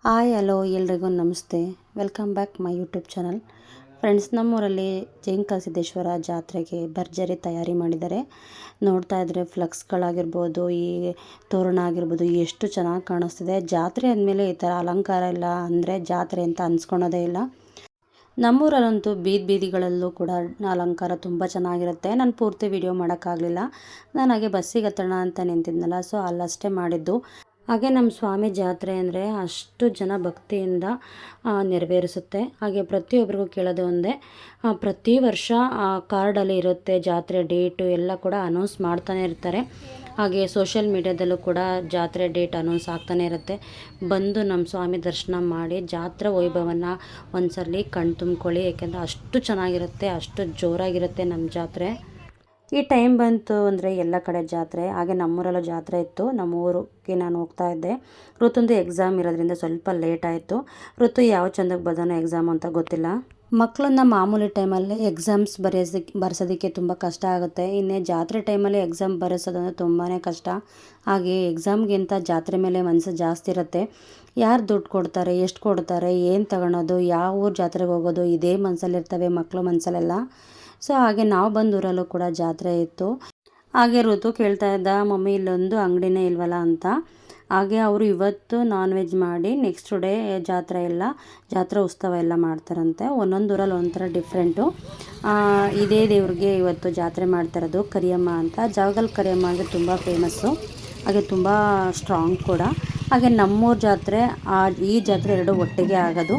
Hi hello ಎಲ್ರಿಗೂ ನಮಸ್ತೆ. Welcome back my YouTube channel. Friends, ನಮ್ಮೂರಲ್ಲಿ ಜಯಂಕಾಸಿದ್ದೇಶ್ವರ ಜಾತ್ರೆಗೆ ಭರ್ಜರಿ ತಯಾರಿ ಮಾಡಿದ್ದಾರೆ. ನೋಡ್ತಾ ಇದ್ದರೆ ಫ್ಲಕ್ಸ್ಗಳಾಗಿರ್ಬೋದು, ಈ ತೋರಣ ಆಗಿರ್ಬೋದು, ಎಷ್ಟು ಚೆನ್ನಾಗಿ ಕಾಣಿಸ್ತಿದೆ. ಜಾತ್ರೆ ಅಂದಮೇಲೆ ಈ ಥರ ಅಲಂಕಾರ ಇಲ್ಲ ಅಂದರೆ ಜಾತ್ರೆ ಅಂತ ಅನ್ಸ್ಕೊಳೋದೇ ಇಲ್ಲ. ನಮ್ಮೂರಲ್ಲಂತೂ ಬೀದಿಗಳಲ್ಲೂ ಕೂಡ ಅಲಂಕಾರ ತುಂಬ ಚೆನ್ನಾಗಿರುತ್ತೆ. ನಾನು ಪೂರ್ತಿ ವಿಡಿಯೋ ಮಾಡೋಕ್ಕಾಗಲಿಲ್ಲ. ನಾನು ಹಾಗೆ ಬಸ್ಸಿಗೆ ಹತ್ತೋಣ ಅಂತ ನಿಂತಿದ್ನಲ್ಲ, ಸೊ ಅಲ್ಲಷ್ಟೇ ಮಾಡಿದ್ದು. ಹಾಗೆ ನಮ್ಮ ಸ್ವಾಮಿ ಜಾತ್ರೆ ಅಂದರೆ ಅಷ್ಟು ಜನ ಭಕ್ತಿಯಿಂದ ನೆರವೇರಿಸುತ್ತೆ. ಹಾಗೆ ಪ್ರತಿಯೊಬ್ಬರಿಗೂ ಕೇಳೋದು ಒಂದೇ, ಪ್ರತಿ ವರ್ಷ ಕಾರ್ಡಲ್ಲಿ ಇರುತ್ತೆ ಜಾತ್ರೆ ಡೇಟು ಎಲ್ಲ ಕೂಡ ಅನೌನ್ಸ್ ಮಾಡ್ತಾನೆ ಇರ್ತಾರೆ. ಹಾಗೆ ಸೋಷಿಯಲ್ ಮೀಡ್ಯಾದಲ್ಲೂ ಕೂಡ ಜಾತ್ರೆ ಡೇಟ್ ಅನೌನ್ಸ್ ಆಗ್ತಾನೆ ಇರುತ್ತೆ. ಬಂದು ನಮ್ಮ ಸ್ವಾಮಿ ದರ್ಶನ ಮಾಡಿ ಜಾತ್ರೆ ವೈಭವನ ಒಂದ್ಸಲ ಕಣ್ ತುಂಬ್ಕೊಳ್ಳಿ. ಯಾಕೆಂದರೆ ಅಷ್ಟು ಚೆನ್ನಾಗಿರುತ್ತೆ, ಅಷ್ಟು ಜೋರಾಗಿರುತ್ತೆ ನಮ್ಮ ಜಾತ್ರೆ. ಈ ಟೈಮ್ ಬಂತು ಅಂದರೆ ಎಲ್ಲ ಕಡೆ ಜಾತ್ರೆ. ಹಾಗೆ ನಮ್ಮೂರಲ್ಲೂ ಜಾತ್ರೆ ಇತ್ತು. ನಮ್ಮ ಊರಿಗೆ ನಾನು ಹೋಗ್ತಾ ಇದ್ದೆ. ಋತುಂದು ಎಕ್ಸಾಮ್ ಇರೋದ್ರಿಂದ ಸ್ವಲ್ಪ ಲೇಟ್ ಆಯಿತು. ಋತು ಯಾವ ಚಂದಕ್ಕೆ ಬದನೋ ಎಕ್ಸಾಮ್ ಅಂತ ಗೊತ್ತಿಲ್ಲ. ಮಕ್ಕಳನ್ನ ಮಾಮೂಲಿ ಟೈಮಲ್ಲಿ ಎಕ್ಸಾಮ್ಸ್ ಬರ್ಸೋದಕ್ಕೆ ತುಂಬ ಕಷ್ಟ ಆಗುತ್ತೆ. ಇನ್ನೇ ಜಾತ್ರೆ ಟೈಮಲ್ಲಿ ಎಕ್ಸಾಮ್ ಬರೆಸೋದಂದ್ರೆ ತುಂಬಾ ಕಷ್ಟ. ಹಾಗೆ ಎಕ್ಸಾಮ್ಗಿಂತ ಜಾತ್ರೆ ಮೇಲೆ ಮನಸ್ಸು ಜಾಸ್ತಿ ಇರುತ್ತೆ. ಯಾರು ದುಡ್ಡು ಕೊಡ್ತಾರೆ, ಎಷ್ಟು ಕೊಡ್ತಾರೆ, ಏನು ತಗೊಳೋದು, ಯಾವ ಊರು ಜಾತ್ರೆಗೆ ಹೋಗೋದು, ಇದೇ ಮನಸ್ಸಲ್ಲಿರ್ತವೆ ಮಕ್ಕಳು ಮನಸ್ಸಲ್ಲೆಲ್ಲ. ಸೊ ಹಾಗೆ ನಾವು ಬಂದ ಊರಲ್ಲೂ ಕೂಡ ಜಾತ್ರೆ ಇತ್ತು. ಹಾಗೆ ಋತು ಕೇಳ್ತಾ ಇದ್ದ, ಮಮ್ಮಿ ಇಲ್ಲೊಂದು ಅಂಗಡಿನೇ ಇಲ್ವಲ್ಲ ಅಂತ. ಹಾಗೆ ಅವರು ಇವತ್ತು ನಾನ್ ವೆಜ್ ಮಾಡಿ ನೆಕ್ಸ್ಟ್ ಡೇ ಜಾತ್ರೆ ಉತ್ಸವ ಎಲ್ಲ ಮಾಡ್ತಾರಂತೆ. ಒಂದೊಂದು ಊರಲ್ಲಿ ಒಂಥರ ಡಿಫ್ರೆಂಟು. ಇದೇ ದೇವ್ರಿಗೆ ಇವತ್ತು ಜಾತ್ರೆ ಮಾಡ್ತಾಯಿರೋದು, ಕರಿಯಮ್ಮ ಅಂತ. ಜಾವಗಲ್ ಕರಿಯಮ್ಮ ಅಂದರೆ ತುಂಬ ಫೇಮಸ್ಸು, ಹಾಗೆ ತುಂಬ ಸ್ಟ್ರಾಂಗ್ ಕೂಡ. ಹಾಗೆ ನಮ್ಮೂರ ಜಾತ್ರೆ ಈ ಜಾತ್ರೆ ಎರಡು ಒಟ್ಟಿಗೆ ಆಗೋದು.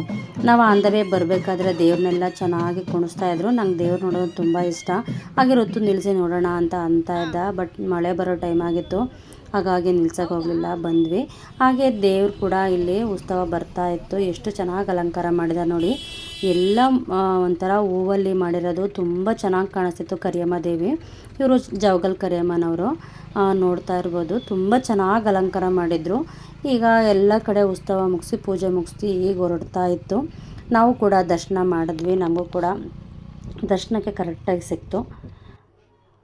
ನಾವು ಆಂಧವೇ ಬರಬೇಕಾದ್ರೆ ದೇವ್ರನ್ನೆಲ್ಲ ಚೆನ್ನಾಗಿ ಕುಣಿಸ್ತಾಯಿದ್ರು. ನಂಗೆ ದೇವ್ರು ನೋಡೋದು ತುಂಬ ಇಷ್ಟ. ಹಾಗೆ ಋತು ನಿಲ್ಲಿಸಿ ನೋಡೋಣ ಅಂತ ಇದ್ದ, ಬಟ್ ಮಳೆ ಬರೋ ಟೈಮ್ ಆಗಿತ್ತು, ಹಾಗಾಗಿ ನಿಲ್ಸೋಕೆ ಹೋಗಲಿಲ್ಲ, ಬಂದ್ವಿ. ಹಾಗೆ ದೇವ್ರು ಕೂಡ ಇಲ್ಲಿ ಉತ್ಸವ ಬರ್ತಾ ಇತ್ತು. ಎಷ್ಟು ಚೆನ್ನಾಗಿ ಅಲಂಕಾರ ಮಾಡಿದ್ದಾರೆ ನೋಡಿ. ಎಲ್ಲ ಒಂಥರ ಹೂವಲ್ಲಿ ಮಾಡಿರೋದು ತುಂಬ ಚೆನ್ನಾಗಿ ಕಾಣಿಸ್ತಿತ್ತು. ಕರಿಯಮ್ಮ ದೇವಿ, ಇವರು ಜಾವಗಲ್ ಕರಿಯಮ್ಮನವರು. ನೋಡ್ತಾ ಇರ್ಬೋದು, ತುಂಬ ಚೆನ್ನಾಗಿ ಅಲಂಕಾರ ಮಾಡಿದರು. ಈಗ ಎಲ್ಲ ಕಡೆ ಉತ್ಸವ ಮುಗಿಸಿ ಪೂಜೆ ಮುಗಿಸಿ ಈಗ ಹೊರಡ್ತಾ ಇತ್ತು. ನಾವು ಕೂಡ ದರ್ಶನ ಮಾಡಿದ್ವಿ. ನಮಗೂ ಕೂಡ ದರ್ಶನಕ್ಕೆ ಕರೆಕ್ಟಾಗಿ ಸಿಕ್ತು.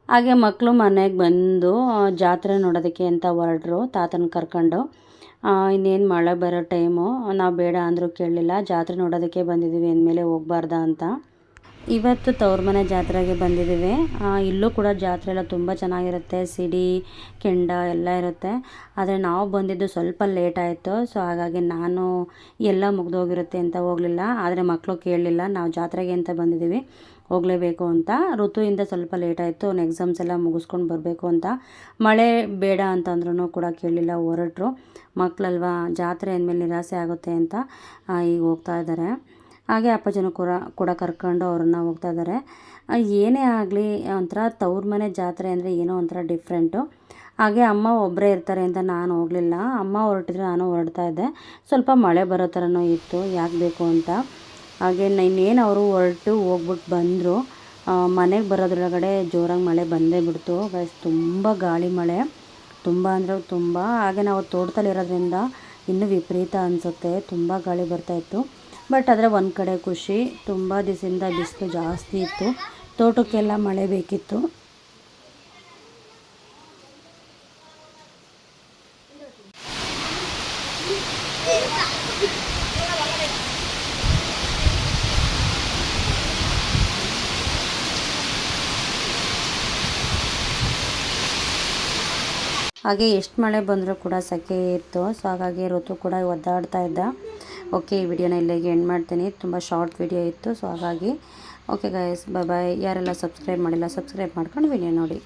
ಹಾಗೆ ಮಕ್ಕಳು ಮನೆಗೆ ಬಂದು ಜಾತ್ರೆ ನೋಡೋದಕ್ಕೆ ಅಂತ ಹೊರಡ್ರು, ತಾತನ ಕರ್ಕೊಂಡು. ಇನ್ನೇನು ಮಳೆ ಬರೋ ಟೈಮು, ನಾವು ಬೇಡ ಅಂದರೂ ಕೇಳಲಿಲ್ಲ. ಜಾತ್ರೆ ನೋಡೋದಕ್ಕೆ ಬಂದಿದ್ದೀವಿ ಅಂದಮೇಲೆ ಹೋಗ್ಬಾರ್ದ ಅಂತ ಇವತ್ತು ತವ್ರ ಮನೆ ಜಾತ್ರೆಗೆ ಬಂದಿದ್ದೀವಿ. ಇಲ್ಲೂ ಕೂಡ ಜಾತ್ರೆ ಎಲ್ಲ ತುಂಬ ಚೆನ್ನಾಗಿರುತ್ತೆ. ಸಿಡಿ ಕೆಂಡ ಎಲ್ಲ ಇರುತ್ತೆ. ಆದರೆ ನಾವು ಬಂದಿದ್ದು ಸ್ವಲ್ಪ ಲೇಟ್ ಆಯಿತು. ಸೊ ಹಾಗಾಗಿ ನಾನು ಎಲ್ಲ ಮುಗ್ದೋಗಿರುತ್ತೆ ಅಂತ ಹೋಗಲಿಲ್ಲ. ಆದರೆ ಮಕ್ಕಳು ಕೇಳಲಿಲ್ಲ, ನಾವು ಜಾತ್ರೆಗೆ ಅಂತ ಬಂದಿದ್ದೀವಿ, ಹೋಗಲೇಬೇಕು ಅಂತ. ಋತುವಿಂದ ಸ್ವಲ್ಪ ಲೇಟ್ ಆಯಿತು, ಅವ್ನು ಎಕ್ಸಾಮ್ಸ್ ಎಲ್ಲ ಮುಗಿಸ್ಕೊಂಡು ಬರಬೇಕು ಅಂತ. ಮಳೆ ಬೇಡ ಅಂತಂದ್ರೂ ಕೂಡ ಕೇಳಲಿಲ್ಲ, ಹೊರಟರು. ಮಕ್ಕಳಲ್ವಾ, ಜಾತ್ರೆ ಅಂದಮೇಲೆ ನಿರಾಸೆ ಆಗುತ್ತೆ ಅಂತ ಈಗ ಹೋಗ್ತಾ ಇದ್ದಾರೆ. ಹಾಗೆ ಅಪ್ಪಾಜಿನೂ ಕೂಡ ಕರ್ಕೊಂಡು ಅವ್ರನ್ನ ಹೋಗ್ತಾ ಇದ್ದಾರೆ. ಏನೇ ಆಗಲಿ ಒಂಥರ ತವ್ರ ಮನೆ ಜಾತ್ರೆ ಅಂದರೆ ಏನೋ ಒಂಥರ ಡಿಫ್ರೆಂಟು. ಹಾಗೆ ಅಮ್ಮ ಒಬ್ಬರೇ ಇರ್ತಾರೆ ಅಂತ ನಾನು ಹೋಗಲಿಲ್ಲ. ಅಮ್ಮ ಹೊರಟಿದ್ರೆ ನಾನು ಹೊರಡ್ತಾ ಇದ್ದೆ. ಸ್ವಲ್ಪ ಮಳೆ ಬರೋ ಥರನೂ ಇತ್ತು, ಯಾಕೆ ಬೇಕು ಅಂತ. ಹಾಗೆ ಇನ್ನೇನು ಅವರು ಹೊರಟು ಹೋಗ್ಬಿಟ್ಟು ಬಂದರು. ಮನೆಗೆ ಬರೋದ್ರೊಳಗಡೆ ಜೋರಾಗಿ ಮಳೆ ಬಂದೇ ಬಿಡ್ತು. ತುಂಬ ಗಾಳಿ ಮಳೆ, ತುಂಬ ಅಂದರೆ ತುಂಬ. ಹಾಗೆ ನಾವು ತೋಟದಲ್ಲಿರೋದ್ರಿಂದ ಇನ್ನೂ ವಿಪರೀತ ಅನಿಸುತ್ತೆ, ತುಂಬ ಗಾಳಿ ಬರ್ತಾಯಿತ್ತು. ಬಟ್ ಆದರೆ ಒಂದು ಕಡೆ ಖುಷಿ, ತುಂಬ ದಿವಸದಿಂದ ಬಿಸಿಲು ಜಾಸ್ತಿ ಇತ್ತು, ತೋಟಕ್ಕೆಲ್ಲ ಮಳೆ ಬೇಕಿತ್ತು. ಹಾಗೆ ಎಷ್ಟು ಮಳೆ ಬಂದರೂ ಕೂಡ ಸೆಕೆ ಇತ್ತು. ಸೊ ಹಾಗಾಗಿ ಋತು ಕೂಡ ಒದ್ದಾಡ್ತಾ ಇದ್ದ. ಓಕೆ, ಈ ವಿಡಿಯೋನ ಇಲ್ಲಿಗೆ ಎಂಡ್ ಮಾಡ್ತೀನಿ. ತುಂಬ ಶಾರ್ಟ್ ವಿಡಿಯೋ ಇತ್ತು. ಸೊ ಹಾಗಾಗಿ ಓಕೆ ಗೈಸ್, ಬಾಯ್. ಯಾರೆಲ್ಲ ಸಬ್ಸ್ಕ್ರೈಬ್ ಮಾಡಿಲ್ಲ ಸಬ್ಸ್ಕ್ರೈಬ್ ಮಾಡ್ಕೊಂಡು ವಿಡಿಯೋ ನೋಡಿ.